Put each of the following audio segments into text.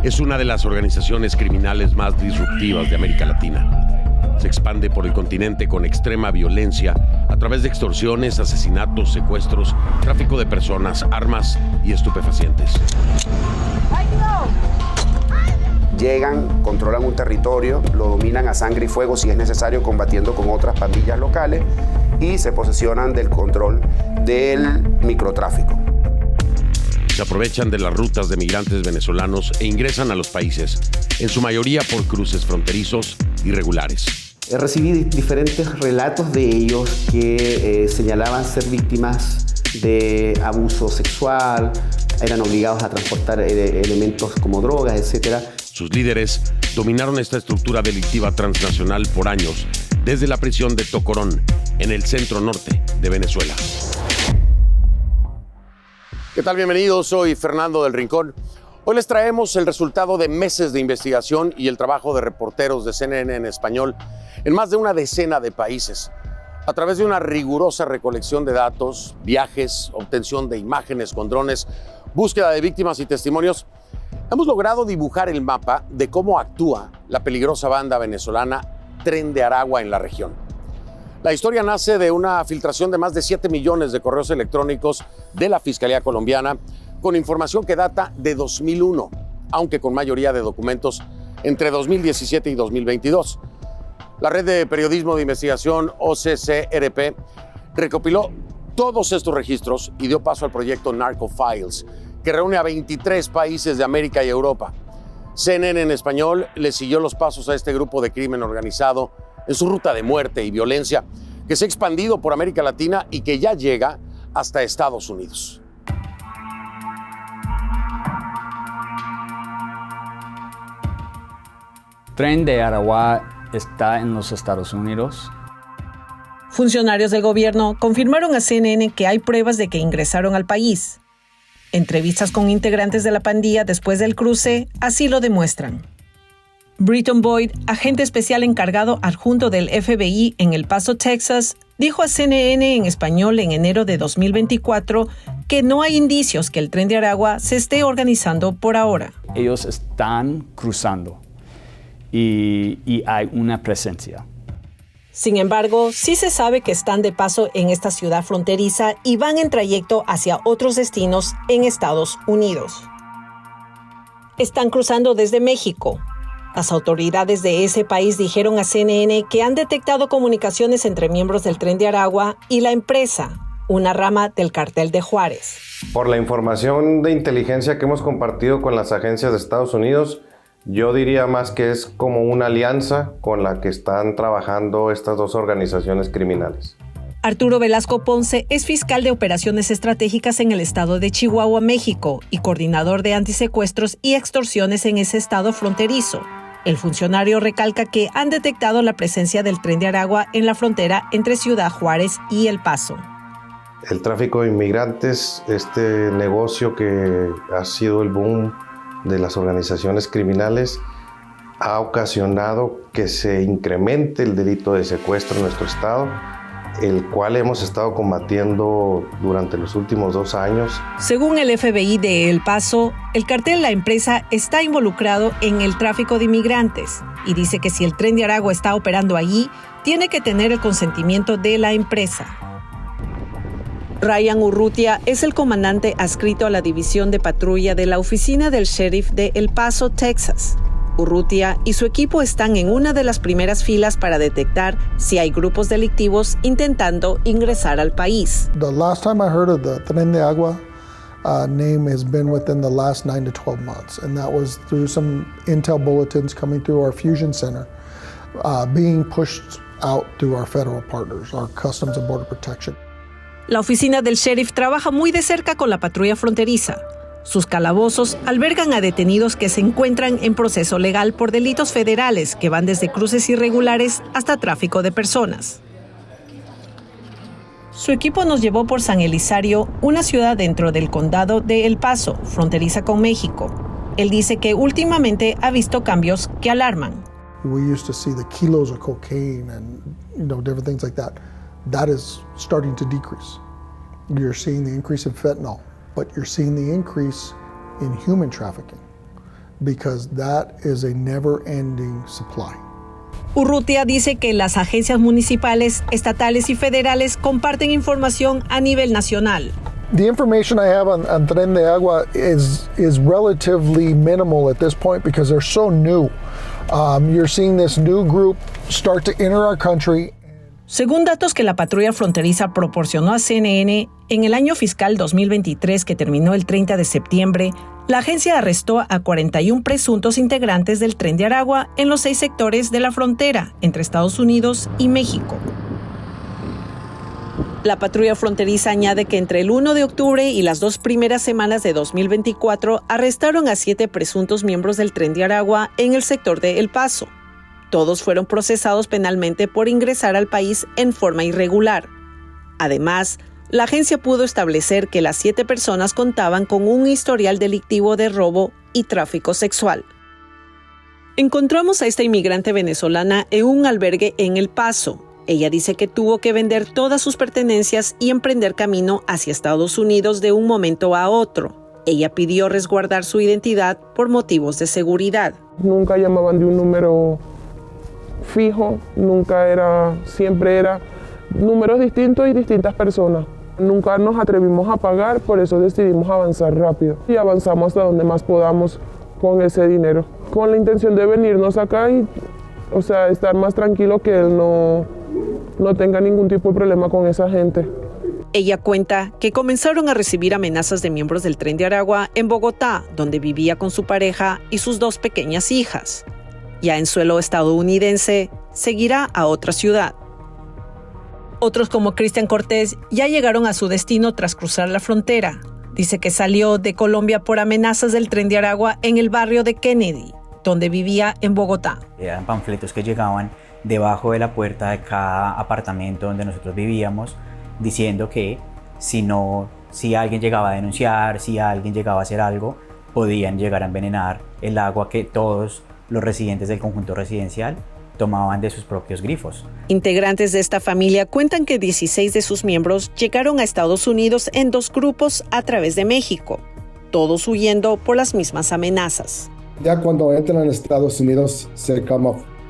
Es una de las organizaciones criminales más disruptivas de América Latina. Se expande por el continente con extrema violencia a través de extorsiones, asesinatos, secuestros, tráfico de personas, armas y estupefacientes. Llegan, controlan un territorio, lo dominan a sangre y fuego si es necesario, combatiendo con otras pandillas locales, y se posesionan del control del microtráfico. Se aprovechan de las rutas de migrantes venezolanos e ingresan a los países, en su mayoría por cruces fronterizos irregulares. Recibí diferentes relatos de ellos que señalaban ser víctimas de abuso sexual, eran obligados a transportar elementos como drogas, etc. Sus líderes dominaron esta estructura delictiva transnacional por años, desde la prisión de Tocorón, en el centro norte de Venezuela. ¿Qué tal? Bienvenidos, soy Fernando del Rincón. Hoy les traemos el resultado de meses de investigación y el trabajo de reporteros de CNN en español en más de una decena de países. A través de una rigurosa recolección de datos, viajes, obtención de imágenes con drones, búsqueda de víctimas y testimonios, hemos logrado dibujar el mapa de cómo actúa la peligrosa banda venezolana Tren de Aragua en la región. La historia nace de una filtración de más de 7 millones de correos electrónicos de la Fiscalía colombiana con información que data de 2001, aunque con mayoría de documentos entre 2017 y 2022. La red de periodismo de investigación OCCRP recopiló todos estos registros y dio paso al proyecto Narco Files, que reúne a 23 países de América y Europa. CNN en español le siguió los pasos a este grupo de crimen organizado en su ruta de muerte y violencia que se ha expandido por América Latina y que ya llega hasta Estados Unidos. Tren de Aragua está en los Estados Unidos. Funcionarios del gobierno confirmaron a CNN que hay pruebas de que ingresaron al país. Entrevistas con integrantes de la pandilla después del cruce así lo demuestran. Britton Boyd, agente especial encargado adjunto del FBI en El Paso, Texas, dijo a CNN en español en enero de 2024 que no hay indicios que el Tren de Aragua se esté organizando por ahora. Ellos están cruzando y hay una presencia. Sin embargo, sí se sabe que están de paso en esta ciudad fronteriza y van en trayecto hacia otros destinos en Estados Unidos. Están cruzando desde México. Las autoridades de ese país dijeron a CNN que han detectado comunicaciones entre miembros del Tren de Aragua y la empresa, una rama del Cartel de Juárez. Por la información de inteligencia que hemos compartido con las agencias de Estados Unidos, yo diría más que es como una alianza con la que están trabajando estas dos organizaciones criminales. Arturo Velasco Ponce es fiscal de operaciones estratégicas en el estado de Chihuahua, México, y coordinador de antisecuestros y extorsiones en ese estado fronterizo. El funcionario recalca que han detectado la presencia del Tren de Aragua en la frontera entre Ciudad Juárez y El Paso. El tráfico de inmigrantes, este negocio que ha sido el boom de las organizaciones criminales, ha ocasionado que se incremente el delito de secuestro en nuestro estado, el cual hemos estado combatiendo durante los últimos 2 años. Según el FBI de El Paso, el cartel La Empresa está involucrado en el tráfico de inmigrantes y dice que si el Tren de Aragua está operando allí, tiene que tener el consentimiento de la empresa. Ryan Urrutia es el comandante adscrito a la división de patrulla de la oficina del sheriff de El Paso, Texas. Urrutia y su equipo están en una de las primeras filas para detectar si hay grupos delictivos intentando ingresar al país. The last time I heard of the Tren de Agua name has been within the last 9 to 12 months, and that was through some intel bulletins coming through our fusion center, being pushed out through our federal partners, our Customs and Border Protection. La oficina del sheriff trabaja muy de cerca con la patrulla fronteriza. Sus calabozos albergan a detenidos que se encuentran en proceso legal por delitos federales que van desde cruces irregulares hasta tráfico de personas. Su equipo nos llevó por San Elizario, una ciudad dentro del condado de El Paso, fronteriza con México. Él dice que últimamente ha visto cambios que alarman. We used to see the kilos of cocaine and different things like that. That is starting to decrease. You're seeing the increase in fentanyl, but you're seeing the increase in human trafficking. because that is a never-ending supply. Urrutia dice que las agencias municipales, estatales y federales comparten información a nivel nacional. The information I have on Tren de Agua is relatively minimal at this point because they're so new. You're seeing this new group start to enter our country. Según datos que la patrulla fronteriza proporcionó a CNN, en el año fiscal 2023 que terminó el 30 de septiembre, la agencia arrestó a 41 presuntos integrantes del Tren de Aragua en los 6 sectores de la frontera entre Estados Unidos y México. La patrulla fronteriza añade que entre el 1 de octubre y las 2 primeras semanas de 2024 arrestaron a 7 presuntos miembros del Tren de Aragua en el sector de El Paso. Todos fueron procesados penalmente por ingresar al país en forma irregular. Además, la agencia pudo establecer que las 7 personas contaban con un historial delictivo de robo y tráfico sexual. Encontramos a esta inmigrante venezolana en un albergue en El Paso. Ella dice que tuvo que vender todas sus pertenencias y emprender camino hacia Estados Unidos de un momento a otro. Ella pidió resguardar su identidad por motivos de seguridad. Nunca llamaban de un número fijo, siempre era números distintos y distintas personas. Nunca nos atrevimos a pagar, por eso decidimos avanzar rápido y avanzamos hasta donde más podamos con ese dinero, con la intención de venirnos acá y, estar más tranquilo, que él no tenga ningún tipo de problema con esa gente. Ella cuenta que comenzaron a recibir amenazas de miembros del Tren de Aragua en Bogotá, donde vivía con su pareja y sus 2 pequeñas hijas. Ya en suelo estadounidense, seguirá a otra ciudad. Otros como Cristian Cortés ya llegaron a su destino tras cruzar la frontera. Dice que salió de Colombia por amenazas del Tren de Aragua en el barrio de Kennedy, donde vivía en Bogotá. Eran panfletos que llegaban debajo de la puerta de cada apartamento donde nosotros vivíamos, diciendo que si alguien llegaba a denunciar, si alguien llegaba a hacer algo, podían llegar a envenenar el agua que todos los residentes del conjunto residencial tomaban de sus propios grifos. Integrantes de esta familia cuentan que 16 de sus miembros llegaron a Estados Unidos en 2 grupos a través de México, todos huyendo por las mismas amenazas. Ya cuando entran a Estados Unidos se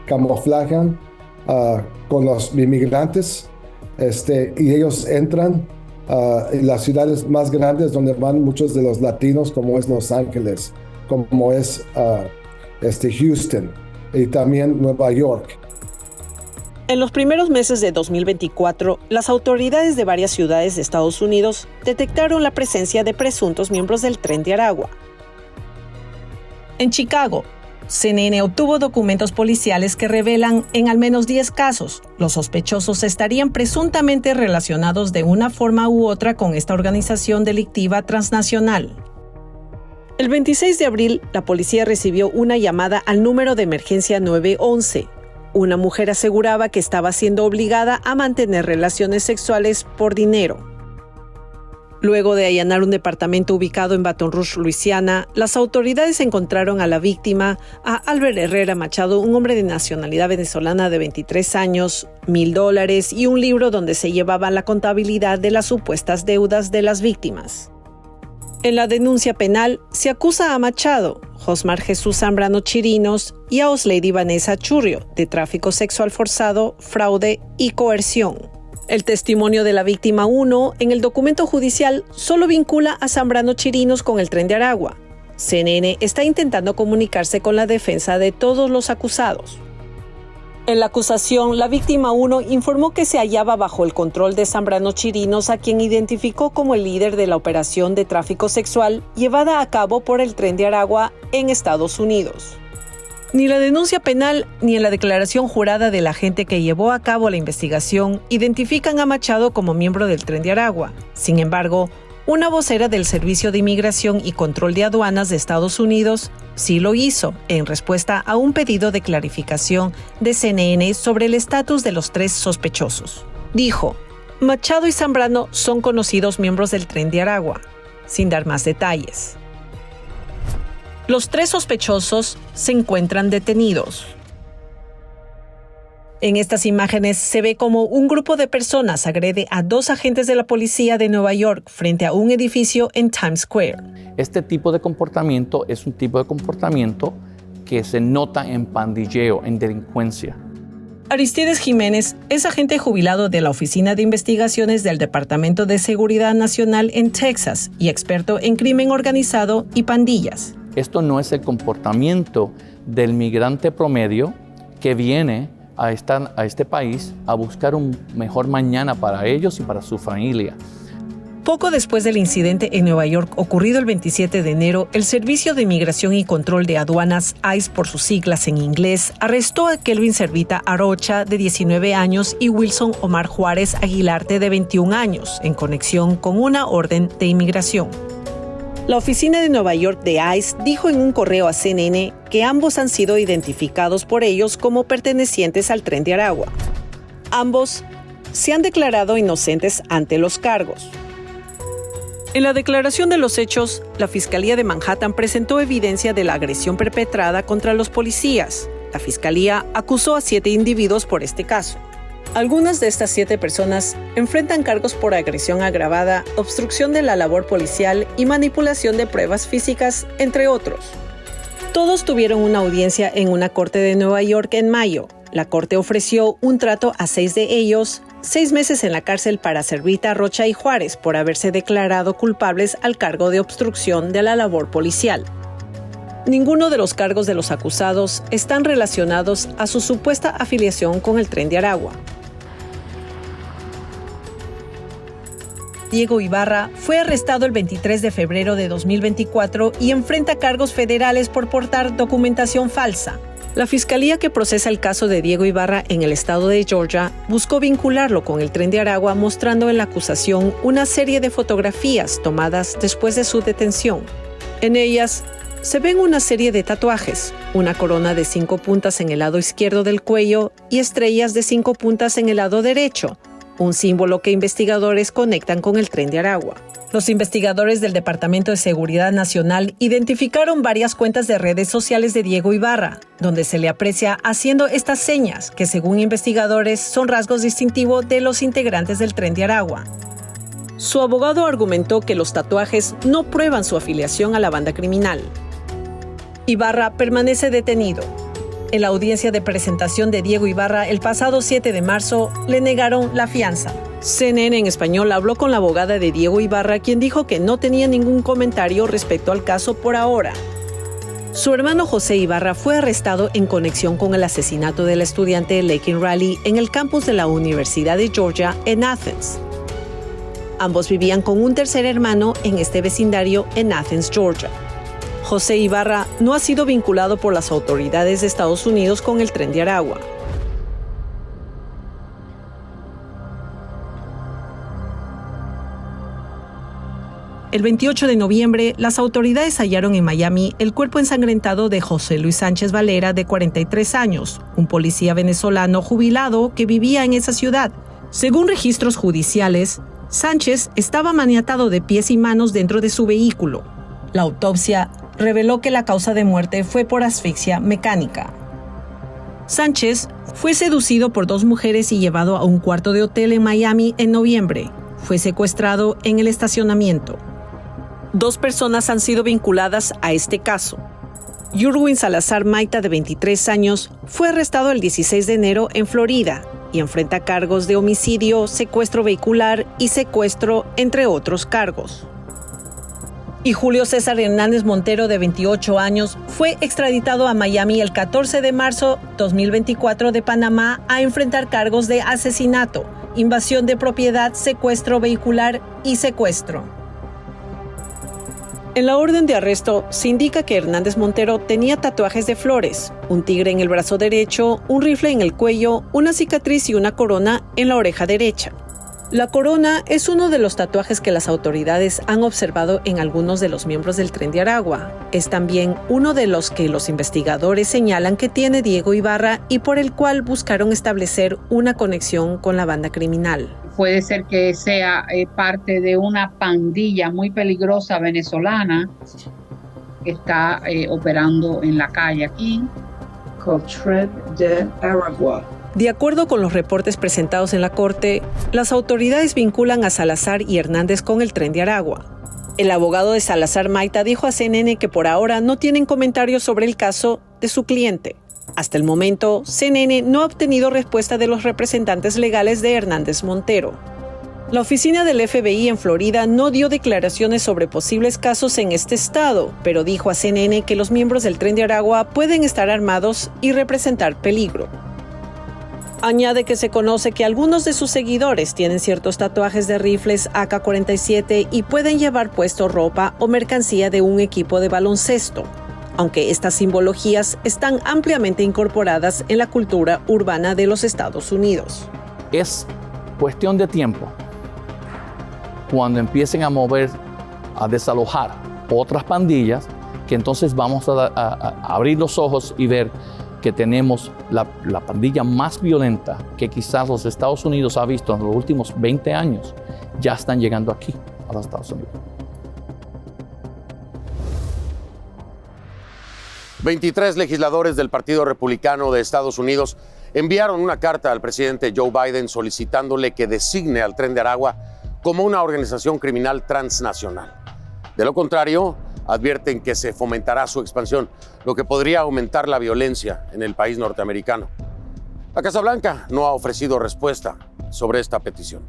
camuflajan con los inmigrantes y ellos entran en las ciudades más grandes donde van muchos de los latinos, como es Los Ángeles, como es Houston y también Nueva York. En los primeros meses de 2024, las autoridades de varias ciudades de Estados Unidos detectaron la presencia de presuntos miembros del Tren de Aragua. En Chicago, CNN obtuvo documentos policiales que revelan en al menos 10 casos, los sospechosos estarían presuntamente relacionados de una forma u otra con esta organización delictiva transnacional. El 26 de abril, la policía recibió una llamada al número de emergencia 911. Una mujer aseguraba que estaba siendo obligada a mantener relaciones sexuales por dinero. Luego de allanar un departamento ubicado en Baton Rouge, Luisiana, las autoridades encontraron a la víctima, a Albert Herrera Machado, un hombre de nacionalidad venezolana de 23 años, $1,000 y un libro donde se llevaba la contabilidad de las supuestas deudas de las víctimas. En la denuncia penal se acusa a Machado, Josmar Jesús Zambrano Chirinos y a Oslady Vanessa Churrio de tráfico sexual forzado, fraude y coerción. El testimonio de la víctima 1 en el documento judicial solo vincula a Zambrano Chirinos con el Tren de Aragua. CNN está intentando comunicarse con la defensa de todos los acusados. En la acusación, la víctima 1 informó que se hallaba bajo el control de Zambrano Chirinos, a quien identificó como el líder de la operación de tráfico sexual llevada a cabo por el Tren de Aragua en Estados Unidos. Ni la denuncia penal ni en la declaración jurada del agente que llevó a cabo la investigación identifican a Machado como miembro del Tren de Aragua. Sin embargo, una vocera del Servicio de Inmigración y Control de Aduanas de Estados Unidos sí lo hizo en respuesta a un pedido de clarificación de CNN sobre el estatus de los 3 sospechosos. Dijo, Machado y Zambrano son conocidos miembros del Tren de Aragua, sin dar más detalles. Los 3 sospechosos se encuentran detenidos. En estas imágenes se ve como un grupo de personas agrede a 2 agentes de la policía de Nueva York frente a un edificio en Times Square. Este tipo de comportamiento es un tipo de comportamiento que se nota en pandilleo, en delincuencia. Aristides Jiménez es agente jubilado de la Oficina de Investigaciones del Departamento de Seguridad Nacional en Texas y experto en crimen organizado y pandillas. Esto no es el comportamiento del migrante promedio que viene a este país a buscar un mejor mañana para ellos y para su familia. Poco después del incidente en Nueva York ocurrido el 27 de enero, el Servicio de Inmigración y Control de Aduanas, ICE por sus siglas en inglés, arrestó a Kelvin Servita Arocha, de 19 años, y Wilson Omar Juárez Aguilarte, de 21 años, en conexión con una orden de inmigración. La oficina de Nueva York de ICE dijo en un correo a CNN que ambos han sido identificados por ellos como pertenecientes al Tren de Aragua. Ambos se han declarado inocentes ante los cargos. En la declaración de los hechos, la Fiscalía de Manhattan presentó evidencia de la agresión perpetrada contra los policías. La Fiscalía acusó a 7 individuos por este caso. Algunas de estas 7 personas enfrentan cargos por agresión agravada, obstrucción de la labor policial y manipulación de pruebas físicas, entre otros. Todos tuvieron una audiencia en una corte de Nueva York en mayo. La corte ofreció un trato a 6 de ellos, 6 meses en la cárcel para Servita, Rocha y Juárez por haberse declarado culpables al cargo de obstrucción de la labor policial. Ninguno de los cargos de los acusados están relacionados a su supuesta afiliación con el Tren de Aragua. Diego Ibarra fue arrestado el 23 de febrero de 2024 y enfrenta cargos federales por portar documentación falsa. La fiscalía que procesa el caso de Diego Ibarra en el estado de Georgia buscó vincularlo con el Tren de Aragua, mostrando en la acusación una serie de fotografías tomadas después de su detención. En ellas se ven una serie de tatuajes, una corona de 5 puntas en el lado izquierdo del cuello y estrellas de 5 puntas en el lado derecho, un símbolo que investigadores conectan con el Tren de Aragua. Los investigadores del Departamento de Seguridad Nacional identificaron varias cuentas de redes sociales de Diego Ibarra, donde se le aprecia haciendo estas señas, que según investigadores son rasgos distintivos de los integrantes del Tren de Aragua. Su abogado argumentó que los tatuajes no prueban su afiliación a la banda criminal. Ibarra permanece detenido. En la audiencia de presentación de Diego Ibarra el pasado 7 de marzo, le negaron la fianza. CNN en español habló con la abogada de Diego Ibarra, quien dijo que no tenía ningún comentario respecto al caso por ahora. Su hermano José Ibarra fue arrestado en conexión con el asesinato del estudiante Laken Riley en el campus de la Universidad de Georgia en Athens. Ambos vivían con un tercer hermano en este vecindario en Athens, Georgia. José Ibarra no ha sido vinculado por las autoridades de Estados Unidos con el Tren de Aragua. El 28 de noviembre, las autoridades hallaron en Miami el cuerpo ensangrentado de José Luis Sánchez Valera, de 43 años, un policía venezolano jubilado que vivía en esa ciudad. Según registros judiciales, Sánchez estaba maniatado de pies y manos dentro de su vehículo. La autopsia reveló que la causa de muerte fue por asfixia mecánica. Sánchez fue seducido por 2 mujeres y llevado a un cuarto de hotel en Miami en noviembre. Fue secuestrado en el estacionamiento. 2 personas han sido vinculadas a este caso. Yurwin Salazar Maita, de 23 años, fue arrestado el 16 de enero en Florida y enfrenta cargos de homicidio, secuestro vehicular y secuestro, entre otros cargos. Y Julio César Hernández Montero, de 28 años, fue extraditado a Miami el 14 de marzo 2024 de Panamá a enfrentar cargos de asesinato, invasión de propiedad, secuestro vehicular y secuestro. En la orden de arresto se indica que Hernández Montero tenía tatuajes de flores, un tigre en el brazo derecho, un rifle en el cuello, una cicatriz y una corona en la oreja derecha. La corona es uno de los tatuajes que las autoridades han observado en algunos de los miembros del Tren de Aragua. Es también uno de los que los investigadores señalan que tiene Diego Ibarra y por el cual buscaron establecer una conexión con la banda criminal. Puede ser que sea parte de una pandilla muy peligrosa venezolana que está operando en la calle aquí. Tren de Aragua. De acuerdo con los reportes presentados en la corte, las autoridades vinculan a Salazar y Hernández con el Tren de Aragua. El abogado de Salazar, Maita, dijo a CNN que por ahora no tienen comentarios sobre el caso de su cliente. Hasta el momento, CNN no ha obtenido respuesta de los representantes legales de Hernández Montero. La oficina del FBI en Florida no dio declaraciones sobre posibles casos en este estado, pero dijo a CNN que los miembros del Tren de Aragua pueden estar armados y representar peligro. Añade que se conoce que algunos de sus seguidores tienen ciertos tatuajes de rifles AK-47 y pueden llevar puesto ropa o mercancía de un equipo de baloncesto, aunque estas simbologías están ampliamente incorporadas en la cultura urbana de los Estados Unidos. Es cuestión de tiempo cuando empiecen a mover, a desalojar otras pandillas, que entonces vamos a abrir los ojos y ver que tenemos la pandilla más violenta que quizás los Estados Unidos ha visto en los últimos 20 años, ya están llegando aquí, a los Estados Unidos. 23 legisladores del Partido Republicano de Estados Unidos enviaron una carta al presidente Joe Biden solicitándole que designe al Tren de Aragua como una organización criminal transnacional. De lo contrario, advierten que se fomentará su expansión, lo que podría aumentar la violencia en el país norteamericano. La Casa Blanca no ha ofrecido respuesta sobre esta petición.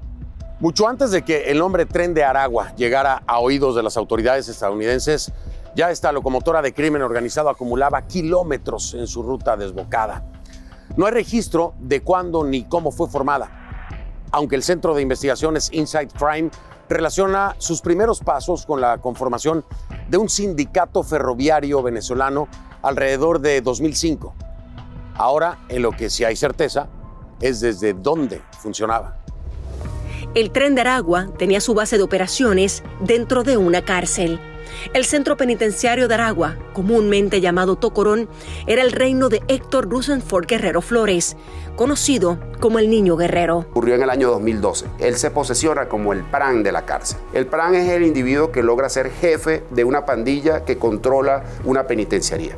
Mucho antes de que el nombre Tren de Aragua llegara a oídos de las autoridades estadounidenses, ya esta locomotora de crimen organizado acumulaba kilómetros en su ruta desbocada. No hay registro de cuándo ni cómo fue formada, aunque el Centro de Investigaciones Inside Crime relaciona sus primeros pasos con la conformación de un sindicato ferroviario venezolano alrededor de 2005. Ahora, en lo que sí hay certeza, es desde dónde funcionaba. El Tren de Aragua tenía su base de operaciones dentro de una cárcel. El centro penitenciario de Aragua, comúnmente llamado Tocorón, era el reino de Héctor Rosenford Guerrero Flores, conocido como el Niño Guerrero. Ocurrió en el año 2012. Él se posesiona como el PRAN de la cárcel. El PRAN es el individuo que logra ser jefe de una pandilla que controla una penitenciaría.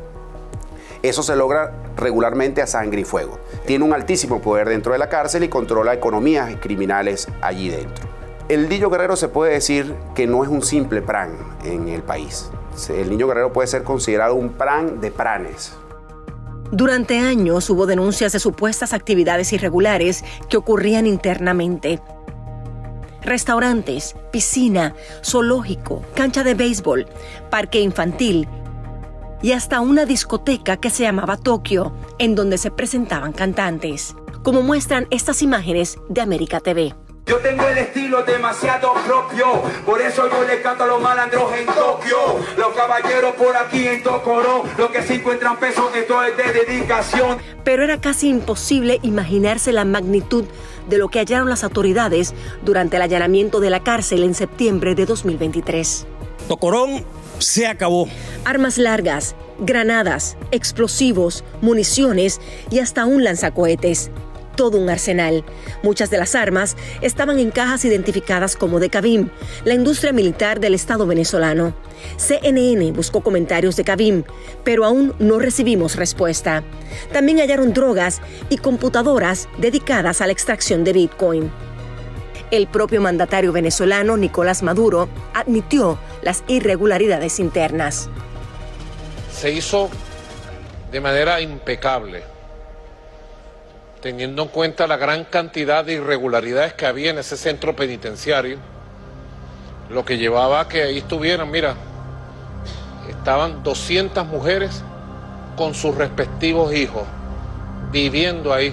Eso se logra regularmente a sangre y fuego. Tiene un altísimo poder dentro de la cárcel y controla economías criminales allí dentro. El Niño Guerrero se puede decir que no es un simple PRAN en el país. El Niño Guerrero puede ser considerado un PRAN de pranes. Durante años hubo denuncias de supuestas actividades irregulares que ocurrían internamente. Restaurantes, piscina, zoológico, cancha de béisbol, parque infantil y hasta una discoteca que se llamaba Tokio, en donde se presentaban cantantes, como muestran estas imágenes de América TV. Yo tengo el estilo demasiado propio, por eso yo le canto a los malandros en Tokio. Los caballeros por aquí en Tocorón, los que se encuentran pesos, esto es de dedicación. Pero era casi imposible imaginarse la magnitud de lo que hallaron las autoridades durante el allanamiento de la cárcel en septiembre de 2023. Tocorón se acabó. Armas largas, granadas, explosivos, municiones y hasta un lanzacohetes. Todo un arsenal. Muchas de las armas estaban en cajas identificadas como de Cavim, la industria militar del Estado venezolano. CNN buscó comentarios de Cavim, pero aún no recibimos respuesta. También hallaron drogas y computadoras dedicadas a la extracción de Bitcoin. El propio mandatario venezolano, Nicolás Maduro, admitió las irregularidades internas. Se hizo de manera impecable, teniendo en cuenta la gran cantidad de irregularidades que había en ese centro penitenciario, lo que llevaba a que ahí estuvieran, mira, estaban 200 mujeres con sus respectivos hijos, viviendo ahí.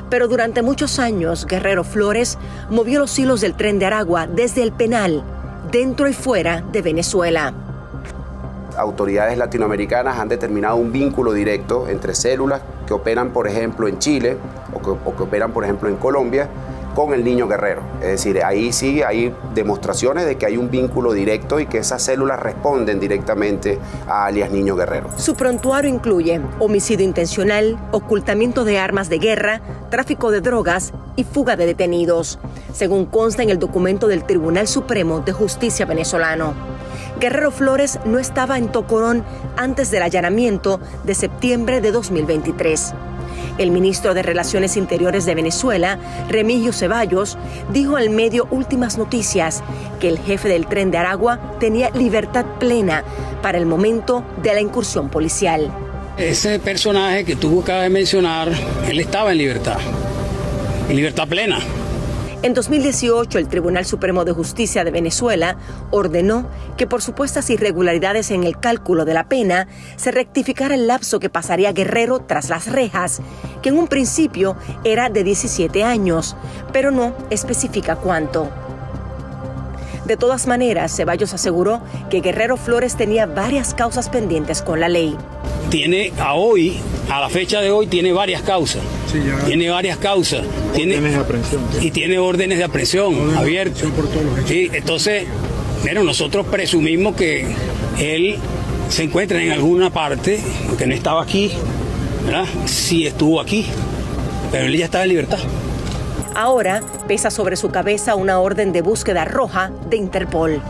Pero durante muchos años, Guerrero Flores movió los hilos del Tren de Aragua desde el penal, dentro y fuera de Venezuela. Autoridades latinoamericanas han determinado un vínculo directo entre células que operan, por ejemplo, en Chile o que operan, por ejemplo, en Colombia, con el Niño Guerrero. Es decir, ahí sí hay demostraciones de que hay un vínculo directo y que esas células responden directamente a alias Niño Guerrero. Su prontuario incluye homicidio intencional, ocultamiento de armas de guerra, tráfico de drogas y fuga de detenidos, según consta en el documento del Tribunal Supremo de Justicia venezolano. Guerrero Flores no estaba en Tocorón antes del allanamiento de septiembre de 2023. El ministro de Relaciones Interiores de Venezuela, Remigio Ceballos, dijo al medio Últimas Noticias que el jefe del Tren de Aragua tenía libertad plena para el momento de la incursión policial. Ese personaje que tú acabas de mencionar, él estaba en libertad plena. En 2018, el Tribunal Supremo de Justicia de Venezuela ordenó que por supuestas irregularidades en el cálculo de la pena se rectificara el lapso que pasaría Guerrero tras las rejas, que en un principio era de 17 años, pero no especifica cuánto. De todas maneras, Ceballos aseguró que Guerrero Flores tenía varias causas pendientes con la ley. A la fecha de hoy, tiene varias causas. Sí, tiene varias causas. Órdenes de aprehensión. Y tiene órdenes de aprehensión abiertas. Sí, entonces, nosotros presumimos que él se encuentra en alguna parte, aunque no estaba aquí, ¿verdad? Sí estuvo aquí, pero él ya estaba en libertad. Ahora pesa sobre su cabeza una orden de búsqueda roja de Interpol.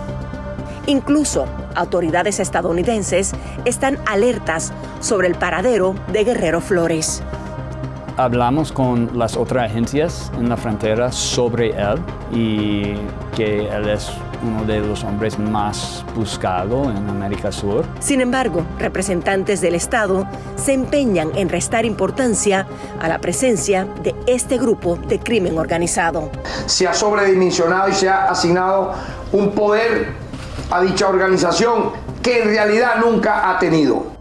Incluso autoridades estadounidenses están alertas sobre el paradero de Guerrero Flores. Hablamos con las otras agencias en la frontera sobre él y que él es uno de los hombres más buscados en América Sur. Sin embargo, representantes del Estado se empeñan en restar importancia a la presencia de este grupo de crimen organizado. Se ha sobredimensionado y se ha asignado un poder a dicha organización que en realidad nunca ha tenido.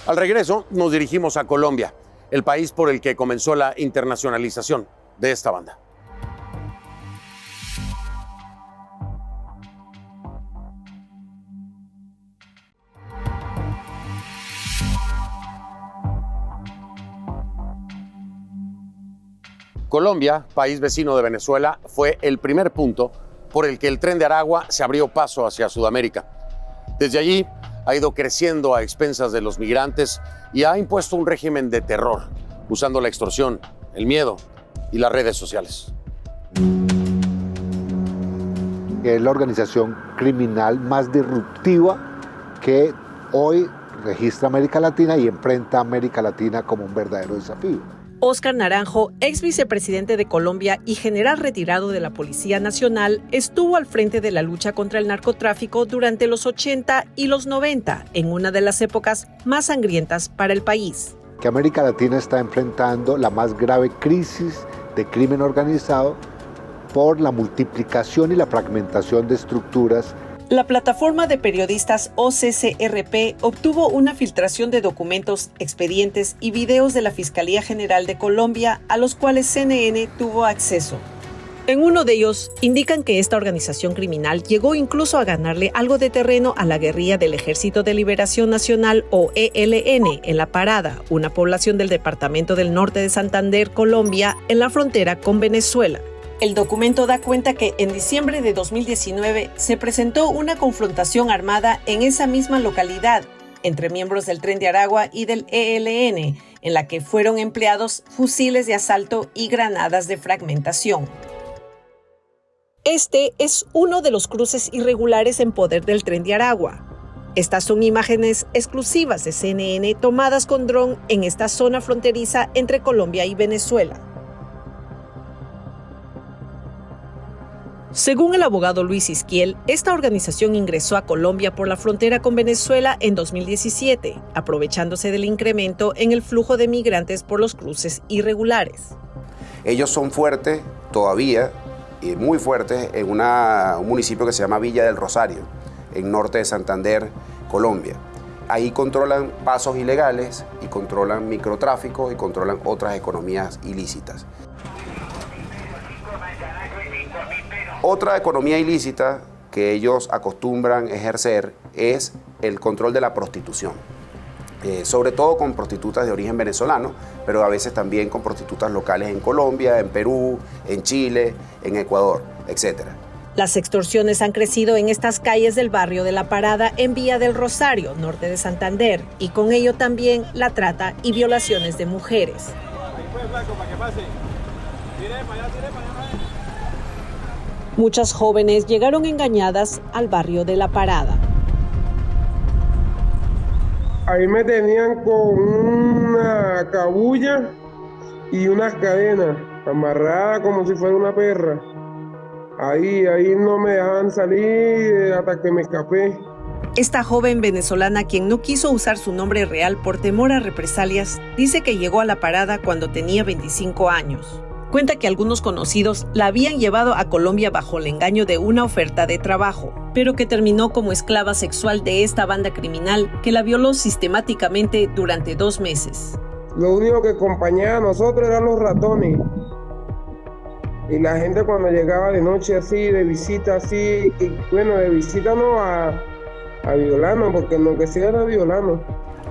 Al regreso, nos dirigimos a Colombia, el país por el que comenzó la internacionalización de esta banda. Colombia, país vecino de Venezuela, fue el primer punto por el que el Tren de Aragua se abrió paso hacia Sudamérica. Desde allí, ha ido creciendo a expensas de los migrantes y ha impuesto un régimen de terror, usando la extorsión, el miedo y las redes sociales. Es la organización criminal más disruptiva que hoy registra América Latina y enfrenta a América Latina como un verdadero desafío. Óscar Naranjo, ex vicepresidente de Colombia y general retirado de la Policía Nacional, estuvo al frente de la lucha contra el narcotráfico durante los 80 y los 90, en una de las épocas más sangrientas para el país. Que América Latina está enfrentando la más grave crisis de crimen organizado por la multiplicación y la fragmentación de estructuras. La plataforma de periodistas OCCRP obtuvo una filtración de documentos, expedientes y videos de la Fiscalía General de Colombia a los cuales CNN tuvo acceso. En uno de ellos, indican que esta organización criminal llegó incluso a ganarle algo de terreno a la guerrilla del Ejército de Liberación Nacional o ELN en La Parada, una población del departamento del norte de Santander, Colombia, en la frontera con Venezuela. El documento da cuenta que en diciembre de 2019 se presentó una confrontación armada en esa misma localidad entre miembros del Tren de Aragua y del ELN, en la que fueron empleados fusiles de asalto y granadas de fragmentación. Este es uno de los cruces irregulares en poder del Tren de Aragua. Estas son imágenes exclusivas de CNN tomadas con dron en esta zona fronteriza entre Colombia y Venezuela. Según el abogado Luis Isquiel, esta organización ingresó a Colombia por la frontera con Venezuela en 2017, aprovechándose del incremento en el flujo de migrantes por los cruces irregulares. Ellos son fuertes todavía, y muy fuertes, en un municipio que se llama Villa del Rosario, en norte de Santander, Colombia. Ahí controlan pasos ilegales y controlan microtráfico y controlan otras economías ilícitas. Otra economía ilícita que ellos acostumbran ejercer es el control de la prostitución, sobre todo con prostitutas de origen venezolano, pero a veces también con prostitutas locales en Colombia, en Perú, en Chile, en Ecuador, etc. Las extorsiones han crecido en estas calles del barrio de La Parada en Villa del Rosario, norte de Santander, y con ello también la trata y violaciones de mujeres. Muchas jóvenes llegaron engañadas al barrio de La Parada. Ahí me tenían con una cabulla y unas cadenas, amarrada como si fuera una perra. Ahí no me dejaban salir hasta que me escapé. Esta joven venezolana, quien no quiso usar su nombre real por temor a represalias, dice que llegó a la parada cuando tenía 25 años. Cuenta que algunos conocidos la habían llevado a Colombia bajo el engaño de una oferta de trabajo, pero que terminó como esclava sexual de esta banda criminal que la violó sistemáticamente durante 2 meses. Lo único que acompañaba a nosotros eran los ratones. Y la gente cuando llegaba de noche así, de visita así, de visita no a violarnos, porque lo que sea era violarnos.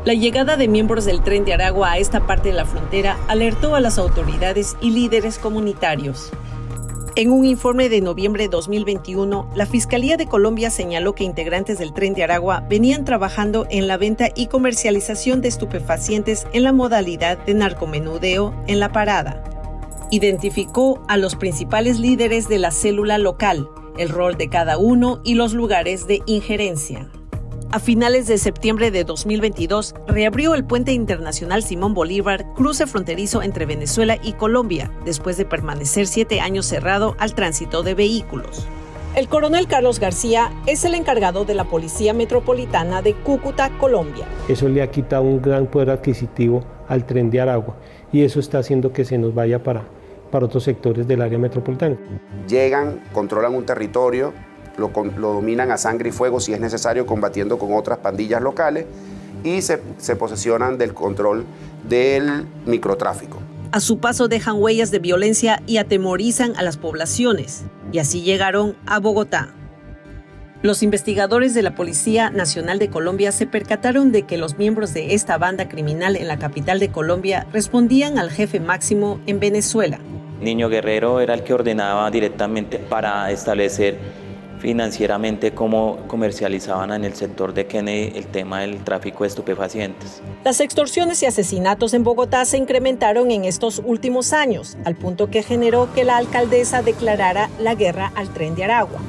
La llegada de miembros del Tren de Aragua a esta parte de la frontera alertó a las autoridades y líderes comunitarios. En un informe de noviembre de 2021, la Fiscalía de Colombia señaló que integrantes del Tren de Aragua venían trabajando en la venta y comercialización de estupefacientes en la modalidad de narcomenudeo en la parada. Identificó a los principales líderes de la célula local, el rol de cada uno y los lugares de injerencia. A finales de septiembre de 2022, reabrió el puente internacional Simón Bolívar, cruce fronterizo entre Venezuela y Colombia, después de permanecer 7 años cerrado al tránsito de vehículos. El coronel Carlos García es el encargado de la Policía Metropolitana de Cúcuta, Colombia. Eso le ha quitado un gran poder adquisitivo al Tren de Aragua y eso está haciendo que se nos vaya para otros sectores del área metropolitana. Llegan, controlan un territorio, lo dominan a sangre y fuego si es necesario, combatiendo con otras pandillas locales y se posesionan del control del microtráfico. A su paso dejan huellas de violencia y atemorizan a las poblaciones, y así llegaron a Bogotá. Los investigadores de la Policía Nacional de Colombia se percataron de que los miembros de esta banda criminal en la capital de Colombia respondían al jefe máximo en Venezuela. Niño Guerrero era el que ordenaba directamente para establecer financieramente cómo comercializaban en el sector de Kennedy el tema del tráfico de estupefacientes. Las extorsiones y asesinatos en Bogotá se incrementaron en estos últimos años, al punto que generó que la alcaldesa declarara la guerra al Tren de Aragua.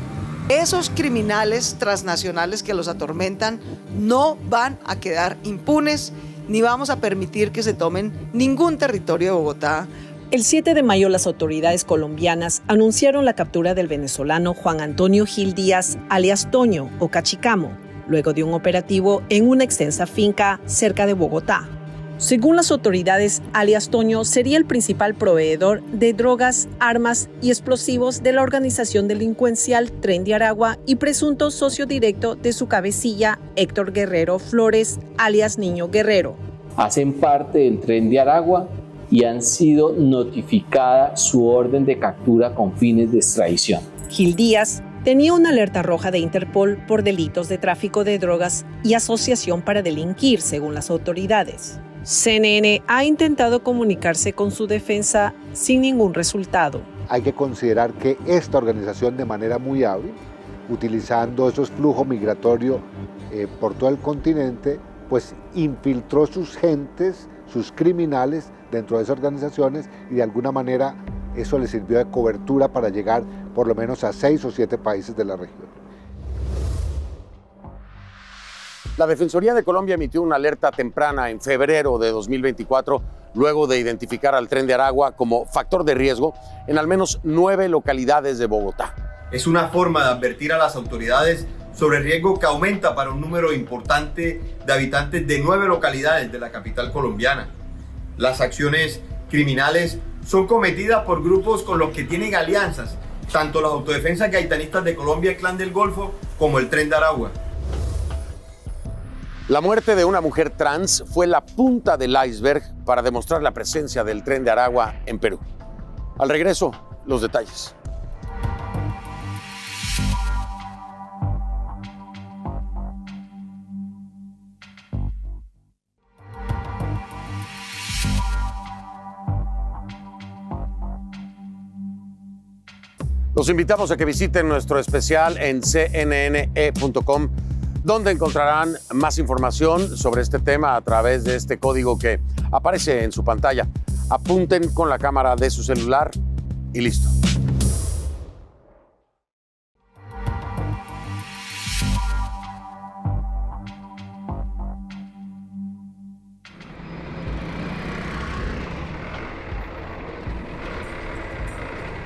Esos criminales transnacionales que los atormentan no van a quedar impunes, ni vamos a permitir que se tomen ningún territorio de Bogotá. El 7 de mayo, las autoridades colombianas anunciaron la captura del venezolano Juan Antonio Gil Díaz, alias Toño o Cachicamo, luego de un operativo en una extensa finca cerca de Bogotá. Según las autoridades, alias Toño sería el principal proveedor de drogas, armas y explosivos de la organización delincuencial Tren de Aragua y presunto socio directo de su cabecilla, Héctor Guerrero Flores, alias Niño Guerrero. Hacen parte del Tren de Aragua y han sido notificada su orden de captura con fines de extradición. Gil Díaz tenía una alerta roja de Interpol por delitos de tráfico de drogas y asociación para delinquir, según las autoridades. CNN ha intentado comunicarse con su defensa sin ningún resultado. Hay que considerar que esta organización, de manera muy hábil, utilizando esos flujos migratorios por todo el continente, pues infiltró sus gentes, sus criminales dentro de esas organizaciones y de alguna manera eso le sirvió de cobertura para llegar por lo menos a 6 o 7 países de la región. La Defensoría de Colombia emitió una alerta temprana en febrero de 2024, luego de identificar al Tren de Aragua como factor de riesgo en al menos 9 localidades de Bogotá. Es una forma de advertir a las autoridades sobre el riesgo que aumenta para un número importante de habitantes de 9 localidades de la capital colombiana. Las acciones criminales son cometidas por grupos con los que tienen alianzas, tanto las autodefensas gaitanistas de Colombia, el Clan del Golfo, como el Tren de Aragua. La muerte de una mujer trans fue la punta del iceberg para demostrar la presencia del Tren de Aragua en Perú. Al regreso, los detalles. Los invitamos a que visiten nuestro especial en cnne.com, donde encontrarán más información sobre este tema a través de este código que aparece en su pantalla. Apunten con la cámara de su celular y listo.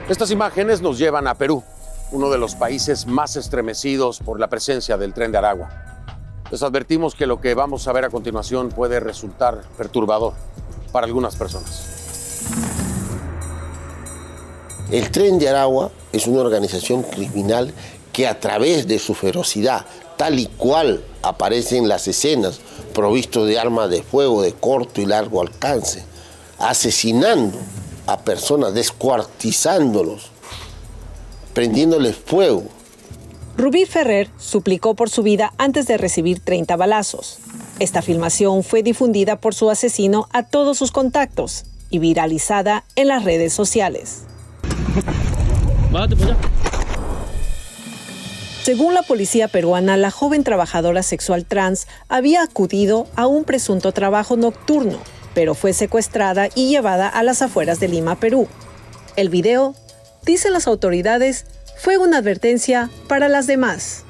Estas imágenes nos llevan a Perú, uno de los países más estremecidos por la presencia del Tren de Aragua. Les advertimos que lo que vamos a ver a continuación puede resultar perturbador para algunas personas. El Tren de Aragua es una organización criminal que a través de su ferocidad, tal y cual aparece en las escenas, provisto de armas de fuego de corto y largo alcance, asesinando a personas, descuartizándolos, prendiéndoles fuego. Rubí Ferrer suplicó por su vida antes de recibir 30 balazos. Esta filmación fue difundida por su asesino a todos sus contactos y viralizada en las redes sociales. Según la policía peruana, la joven trabajadora sexual trans había acudido a un presunto trabajo nocturno, pero fue secuestrada y llevada a las afueras de Lima, Perú. El video, dicen las autoridades, fue una advertencia para las demás.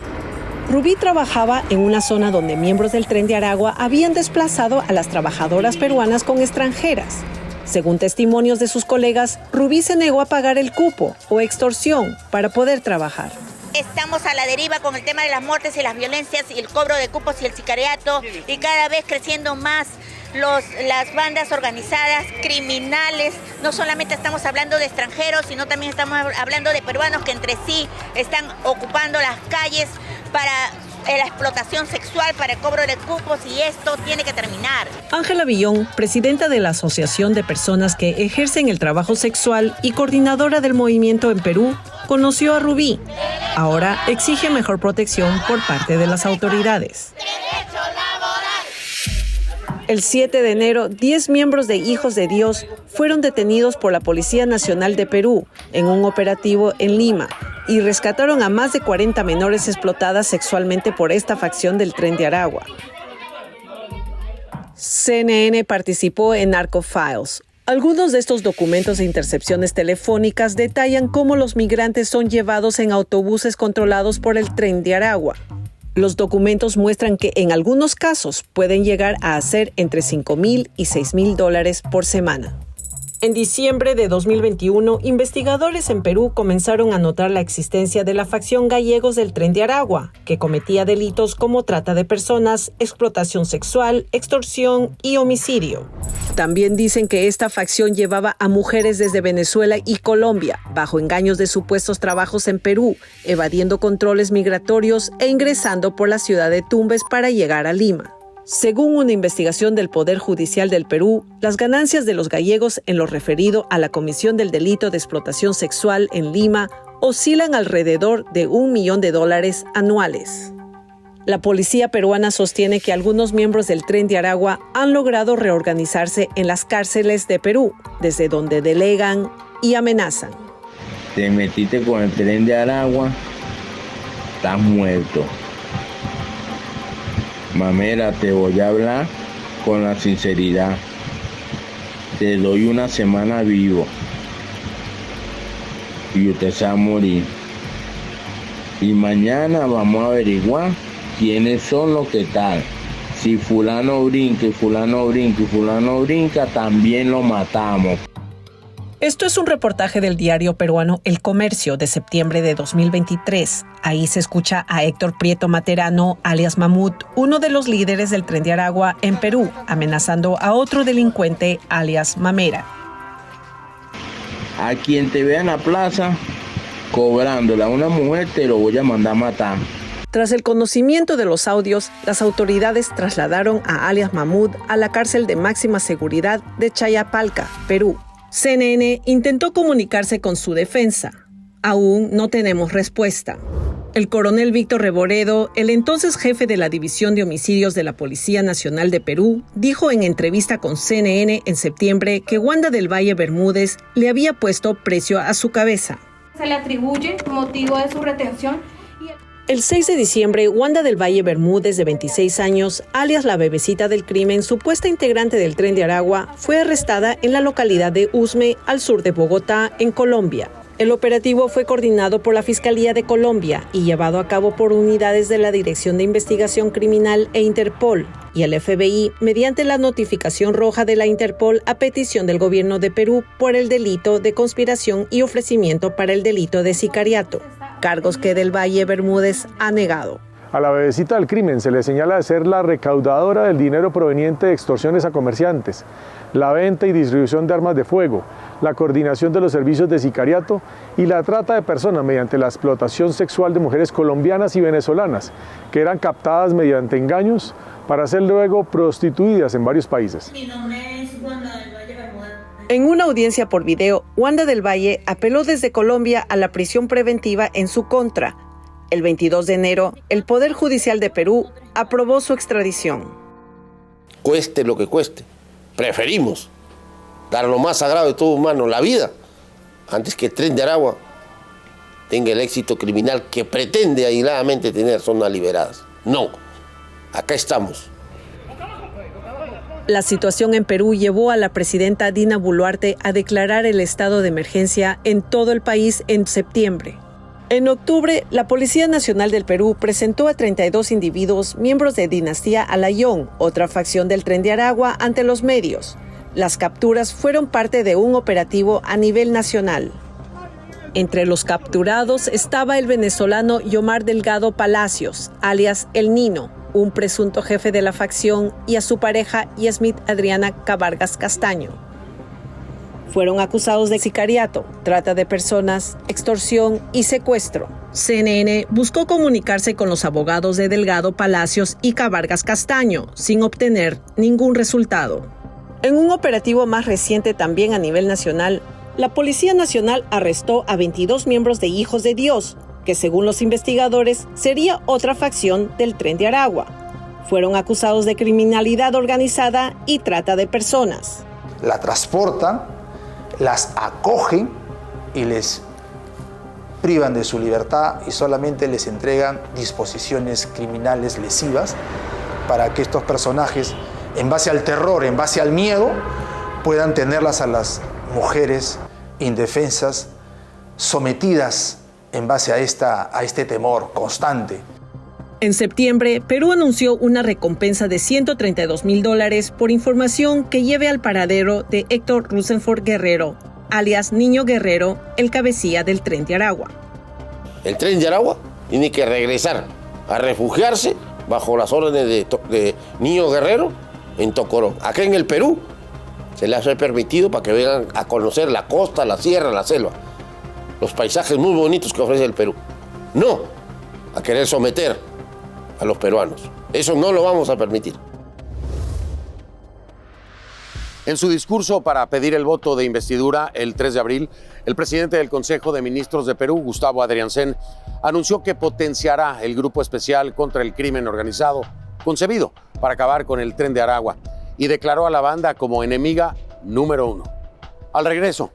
Rubí trabajaba en una zona donde miembros del Tren de Aragua habían desplazado a las trabajadoras peruanas con extranjeras. Según testimonios de sus colegas, Rubí se negó a pagar el cupo o extorsión para poder trabajar. Estamos a la deriva con el tema de las muertes y las violencias y el cobro de cupos y el sicariato, y cada vez creciendo más las bandas organizadas, criminales. No solamente estamos hablando de extranjeros, sino también estamos hablando de peruanos que entre sí están ocupando las calles para la explotación sexual, para el cobro de cupos, y esto tiene que terminar. Ángela Villón, presidenta de la Asociación de Personas que Ejercen el Trabajo Sexual y coordinadora del movimiento en Perú, conoció a Rubí. Ahora exige mejor protección por parte de las autoridades. El 7 de enero, 10 miembros de Hijos de Dios fueron detenidos por la Policía Nacional de Perú en un operativo en Lima y rescataron a más de 40 menores explotadas sexualmente por esta facción del Tren de Aragua. CNN participó en Narco Files. Algunos de estos documentos de intercepciones telefónicas detallan cómo los migrantes son llevados en autobuses controlados por el Tren de Aragua. Los documentos muestran que en algunos casos pueden llegar a ser entre $5,000 y $6,000 por semana. En diciembre de 2021, investigadores en Perú comenzaron a notar la existencia de la facción Gallegos del Tren de Aragua, que cometía delitos como trata de personas, explotación sexual, extorsión y homicidio. También dicen que esta facción llevaba a mujeres desde Venezuela y Colombia, bajo engaños de supuestos trabajos en Perú, evadiendo controles migratorios e ingresando por la ciudad de Tumbes para llegar a Lima. Según una investigación del Poder Judicial del Perú, las ganancias de los gallegos en lo referido a la comisión del delito de explotación sexual en Lima oscilan alrededor de $1 millón anuales. La policía peruana sostiene que algunos miembros del Tren de Aragua han logrado reorganizarse en las cárceles de Perú, desde donde delegan y amenazan. Te metiste con el Tren de Aragua, estás muerto. Mamera, te voy a hablar con la sinceridad. Te doy una semana vivo y usted se va a morir. Y mañana vamos a averiguar quiénes son los que tal. Si fulano brinca y fulano brinca y fulano brinca, también lo matamos. Esto es un reportaje del diario peruano El Comercio de septiembre de 2023. Ahí se escucha a Héctor Prieto Materano, alias Mamut, uno de los líderes del Tren de Aragua en Perú, amenazando a otro delincuente, alias Mamera. A quien te vea en la plaza cobrándole a una mujer, te lo voy a mandar a matar. Tras el conocimiento de los audios, las autoridades trasladaron a alias Mamut a la cárcel de máxima seguridad de Chayapalca, Perú. CNN intentó comunicarse con su defensa. Aún no tenemos respuesta. El coronel Víctor Reboredo, el entonces jefe de la División de Homicidios de la Policía Nacional de Perú, dijo en entrevista con CNN en septiembre que Wanda del Valle Bermúdez le había puesto precio a su cabeza. Se le atribuye motivo de su retención. El 6 de diciembre, Wanda del Valle Bermúdez, de 26 años, alias la bebecita del crimen, supuesta integrante del Tren de Aragua, fue arrestada en la localidad de Usme, al sur de Bogotá, en Colombia. El operativo fue coordinado por la Fiscalía de Colombia y llevado a cabo por unidades de la Dirección de Investigación Criminal e Interpol, y el FBI mediante la notificación roja de la Interpol a petición del gobierno de Perú por el delito de conspiración y ofrecimiento para el delito de sicariato, cargos que Del Valle Bermúdez ha negado. A la bebecita del crimen se le señala de ser la recaudadora del dinero proveniente de extorsiones a comerciantes, la venta y distribución de armas de fuego, la coordinación de los servicios de sicariato y la trata de personas mediante la explotación sexual de mujeres colombianas y venezolanas, que eran captadas mediante engaños para ser luego prostituidas en varios países. Mi nombre es Wanda del Valle Bermúdez. En una audiencia por video, Wanda del Valle apeló desde Colombia a la prisión preventiva en su contra. El 22 de enero, el Poder Judicial de Perú aprobó su extradición. Cueste lo que cueste, preferimos dar lo más sagrado de todo humano, la vida, antes que el Tren de Aragua tenga el éxito criminal que pretende aisladamente tener zonas liberadas. No, acá estamos. La situación en Perú llevó a la presidenta Dina Boluarte a declarar el estado de emergencia en todo el país en septiembre. En octubre, la Policía Nacional del Perú presentó a 32 individuos miembros de Dinastía Alayón, otra facción del Tren de Aragua, ante los medios. Las capturas fueron parte de un operativo a nivel nacional. Entre los capturados estaba el venezolano Yomar Delgado Palacios, alias El Nino, un presunto jefe de la facción, y a su pareja Yasmith Adriana Cabargas Castaño. Fueron acusados de sicariato, trata de personas, extorsión y secuestro. CNN buscó comunicarse con los abogados de Delgado Palacios y Cabargas Castaño, sin obtener ningún resultado. En un operativo más reciente también a nivel nacional, la Policía Nacional arrestó a 22 miembros de Hijos de Dios, que según los investigadores sería otra facción del Tren de Aragua. Fueron acusados de criminalidad organizada y trata de personas. La transportan, las acogen y les privan de su libertad y solamente les entregan disposiciones criminales lesivas para que estos personajes, en base al terror, en base al miedo, puedan tenerlas a las mujeres indefensas, sometidas en base a este temor constante. En septiembre, Perú anunció una recompensa de $132,000 por información que lleve al paradero de Héctor Rosenford Guerrero, alias Niño Guerrero, el cabecilla del Tren de Aragua. El Tren de Aragua tiene que regresar a refugiarse bajo las órdenes de Niño Guerrero en Tocorón. Acá en el Perú se les ha permitido para que vengan a conocer la costa, la sierra, la selva, los paisajes muy bonitos que ofrece el Perú. No a querer someter a los peruanos. Eso no lo vamos a permitir. En su discurso para pedir el voto de investidura el 3 de abril, el presidente del Consejo de Ministros de Perú, Gustavo Adrianzén, anunció que potenciará el grupo especial contra el crimen organizado, concebido para acabar con el Tren de Aragua, y declaró a la banda como enemiga número 1. Al regreso,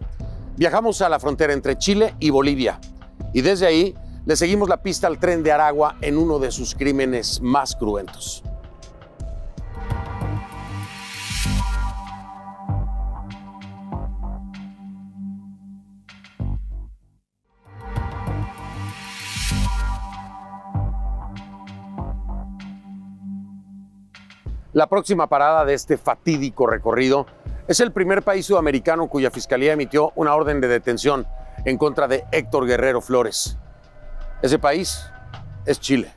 viajamos a la frontera entre Chile y Bolivia, y desde ahí le seguimos la pista al Tren de Aragua en uno de sus crímenes más cruentos. La próxima parada de este fatídico recorrido es el primer país sudamericano cuya fiscalía emitió una orden de detención en contra de Héctor Guerrero Flores. Ese país es Chile.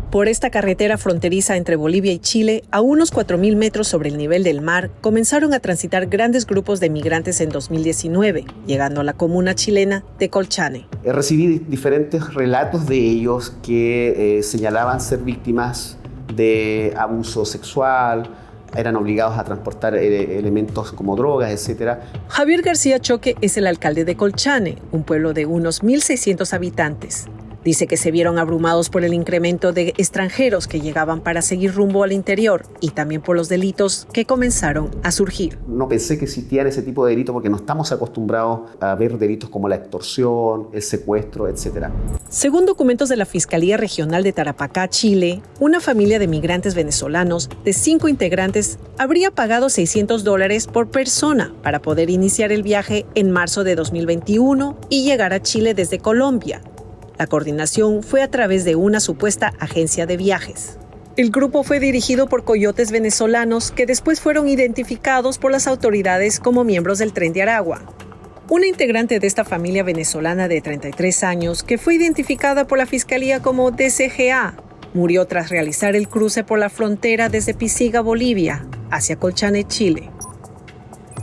Por esta carretera fronteriza entre Bolivia y Chile, a unos 4.000 metros sobre el nivel del mar, comenzaron a transitar grandes grupos de migrantes en 2019, llegando a la comuna chilena de Colchane. Recibí diferentes relatos de ellos que señalaban ser víctimas de abuso sexual, eran obligados a transportar elementos como drogas, etc. Javier García Choque es el alcalde de Colchane, un pueblo de unos 1.600 habitantes. Dice que se vieron abrumados por el incremento de extranjeros que llegaban para seguir rumbo al interior y también por los delitos que comenzaron a surgir. No pensé que existían ese tipo de delitos porque no estamos acostumbrados a ver delitos como la extorsión, el secuestro, etc. Según documentos de la Fiscalía Regional de Tarapacá, Chile, una familia de migrantes venezolanos de 5 integrantes habría pagado $600 por persona para poder iniciar el viaje en marzo de 2021 y llegar a Chile desde Colombia. La coordinación fue a través de una supuesta agencia de viajes. El grupo fue dirigido por coyotes venezolanos que después fueron identificados por las autoridades como miembros del Tren de Aragua. Una integrante de esta familia venezolana de 33 años, que fue identificada por la Fiscalía como DCGA, murió tras realizar el cruce por la frontera desde Pisiga, Bolivia, hacia Colchane, Chile.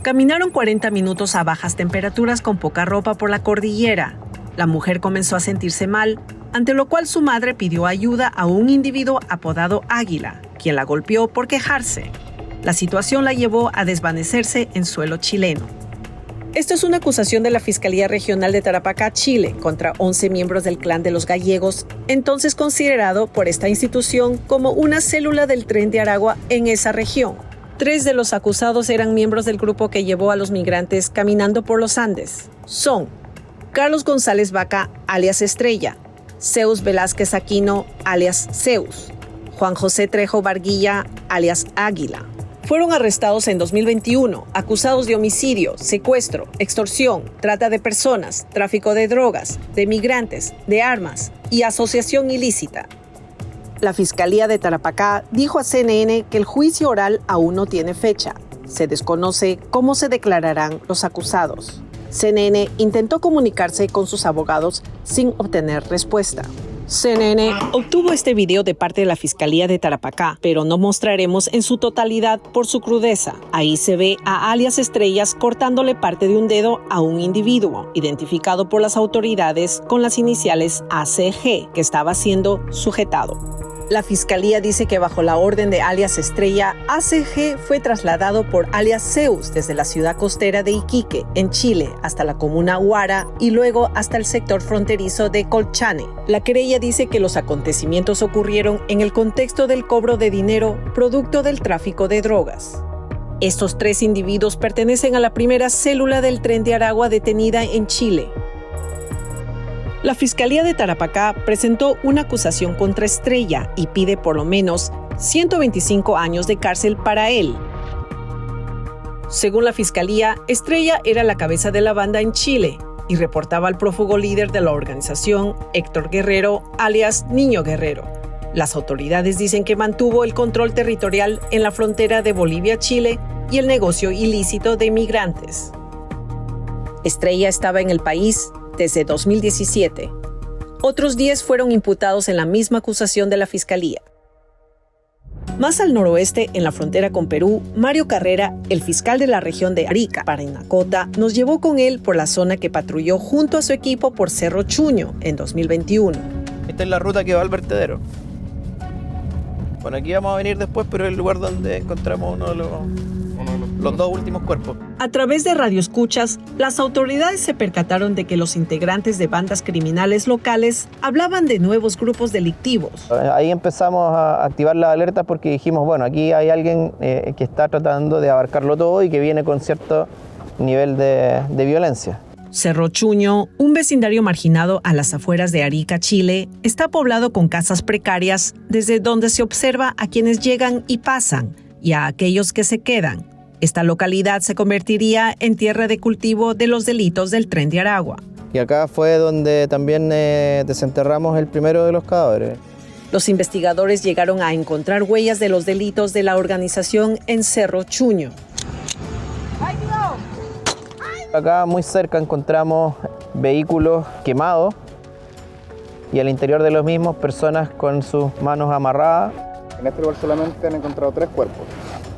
Caminaron 40 minutos a bajas temperaturas con poca ropa por la cordillera. La mujer comenzó a sentirse mal, ante lo cual su madre pidió ayuda a un individuo apodado Águila, quien la golpeó por quejarse. La situación la llevó a desvanecerse en suelo chileno. Esto es una acusación de la Fiscalía Regional de Tarapacá, Chile, contra 11 miembros del Clan de los Gallegos, entonces considerado por esta institución como una célula del Tren de Aragua en esa región. 3 de los acusados eran miembros del grupo que llevó a los migrantes caminando por los Andes. Son Carlos González Vaca, alias Estrella, Zeus Velázquez Aquino, alias Zeus, Juan José Trejo Barguilla, alias Águila. Fueron arrestados en 2021, acusados de homicidio, secuestro, extorsión, trata de personas, tráfico de drogas, de migrantes, de armas y asociación ilícita. La Fiscalía de Tarapacá dijo a CNN que el juicio oral aún no tiene fecha. Se desconoce cómo se declararán los acusados. CNN intentó comunicarse con sus abogados sin obtener respuesta. CNN obtuvo este video de parte de la Fiscalía de Tarapacá, pero no mostraremos en su totalidad por su crudeza. Ahí se ve a alias Estrellas cortándole parte de un dedo a un individuo, identificado por las autoridades con las iniciales ACG, que estaba siendo sujetado. La Fiscalía dice que bajo la orden de alias Estrella, ACG fue trasladado por alias Zeus desde la ciudad costera de Iquique, en Chile, hasta la comuna Huara y luego hasta el sector fronterizo de Colchane. La querella dice que los acontecimientos ocurrieron en el contexto del cobro de dinero producto del tráfico de drogas. Estos 3 individuos pertenecen a la primera célula del Tren de Aragua detenida en Chile. La Fiscalía de Tarapacá presentó una acusación contra Estrella y pide por lo menos 125 años de cárcel para él. Según la Fiscalía, Estrella era la cabeza de la banda en Chile y reportaba al prófugo líder de la organización, Héctor Guerrero, alias Niño Guerrero. Las autoridades dicen que mantuvo el control territorial en la frontera de Bolivia-Chile y el negocio ilícito de migrantes. Estrella estaba en el país desde 2017. Otros 10 fueron imputados en la misma acusación de la Fiscalía. Más al noroeste, en la frontera con Perú, Mario Carrera, el fiscal de la región de Arica, Parinacota, nos llevó con él por la zona que patrulló junto a su equipo por Cerro Chuño en 2021. Esta es la ruta que va al vertedero. Bueno, aquí vamos a venir después, pero es el lugar donde encontramos uno de los 2 últimos cuerpos. A través de radioescuchas, las autoridades se percataron de que los integrantes de bandas criminales locales hablaban de nuevos grupos delictivos. Ahí empezamos a activar las alertas porque dijimos, bueno, aquí hay alguien que está tratando de abarcarlo todo y que viene con cierto nivel de violencia. Cerro Chuño, un vecindario marginado a las afueras de Arica, Chile, está poblado con casas precarias desde donde se observa a quienes llegan y pasan y a aquellos que se quedan. Esta localidad se convertiría en tierra de cultivo de los delitos del Tren de Aragua. Y acá fue donde también desenterramos el primero de los cadáveres. Los investigadores llegaron a encontrar huellas de los delitos de la organización en Cerro Chuño. Acá muy cerca encontramos vehículos quemados y al interior de los mismos personas con sus manos amarradas. En este lugar solamente han encontrado 3 cuerpos.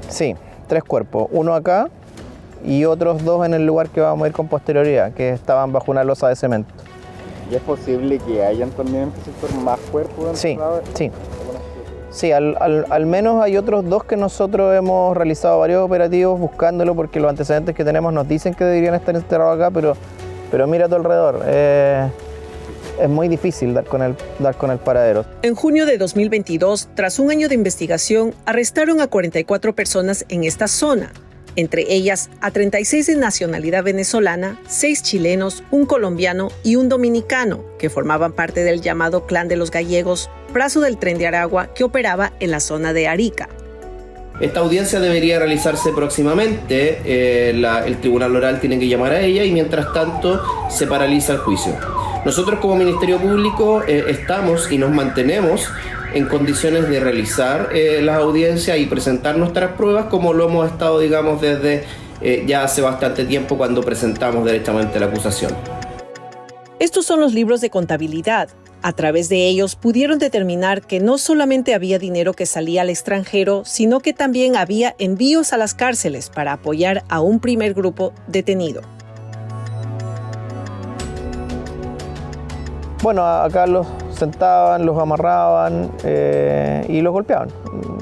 Sí, 3 cuerpos, uno acá y otros 2 en el lugar que vamos a ir con posterioridad, que estaban bajo una losa de cemento. ¿Y es posible que hayan también en este sector más cuerpos? Sí, sí. Sí, al menos hay otros 2 que nosotros hemos realizado varios operativos buscándolo porque los antecedentes que tenemos nos dicen que deberían estar enterrados acá, pero mira a tu alrededor. Es muy difícil dar con el paradero. En junio de 2022, tras un año de investigación, arrestaron a 44 personas en esta zona, entre ellas a 36 de nacionalidad venezolana, 6 chilenos, un colombiano y un dominicano, que formaban parte del llamado Clan de los Gallegos, brazo del Tren de Aragua que operaba en la zona de Arica. Esta audiencia debería realizarse próximamente, el tribunal oral tiene que llamar a ella y mientras tanto se paraliza el juicio. Nosotros como Ministerio Público estamos y nos mantenemos en condiciones de realizar las audiencias y presentar nuestras pruebas, como lo hemos estado, digamos, desde ya hace bastante tiempo cuando presentamos directamente la acusación. Estos son los libros de contabilidad. A través de ellos pudieron determinar que no solamente había dinero que salía al extranjero, sino que también había envíos a las cárceles para apoyar a un primer grupo detenido. Bueno, acá los sentaban, los amarraban y los golpeaban.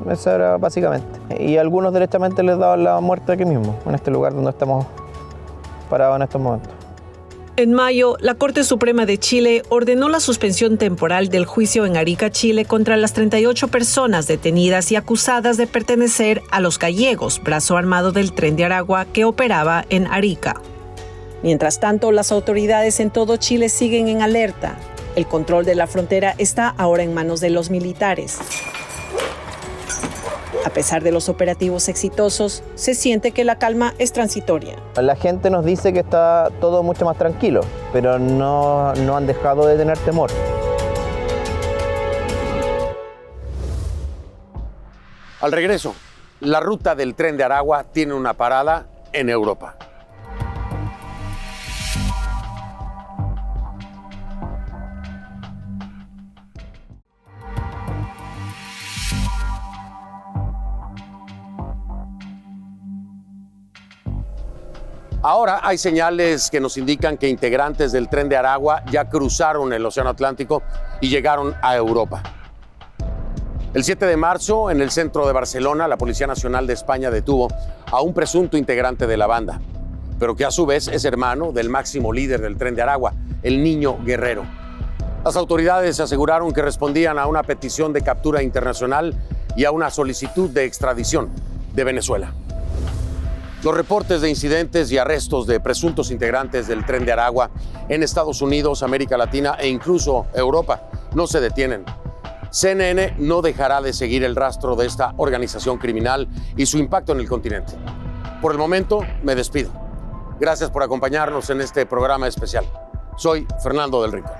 Eso era básicamente. Y algunos directamente les daban la muerte aquí mismo, en este lugar donde estamos parados en estos momentos. En mayo, la Corte Suprema de Chile ordenó la suspensión temporal del juicio en Arica, Chile, contra las 38 personas detenidas y acusadas de pertenecer a los gallegos, brazo armado del Tren de Aragua que operaba en Arica. Mientras tanto, las autoridades en todo Chile siguen en alerta. El control de la frontera está ahora en manos de los militares. A pesar de los operativos exitosos, se siente que la calma es transitoria. La gente nos dice que está todo mucho más tranquilo, pero no han dejado de tener temor. Al regreso, la ruta del Tren de Aragua tiene una parada en Europa. Ahora hay señales que nos indican que integrantes del Tren de Aragua ya cruzaron el Océano Atlántico y llegaron a Europa. El 7 de marzo, en el centro de Barcelona, la Policía Nacional de España detuvo a un presunto integrante de la banda, pero que a su vez es hermano del máximo líder del Tren de Aragua, el Niño Guerrero. Las autoridades aseguraron que respondían a una petición de captura internacional y a una solicitud de extradición de Venezuela. Los reportes de incidentes y arrestos de presuntos integrantes del Tren de Aragua en Estados Unidos, América Latina e incluso Europa no se detienen. CNN no dejará de seguir el rastro de esta organización criminal y su impacto en el continente. Por el momento, me despido. Gracias por acompañarnos en este programa especial. Soy Fernando del Rincón.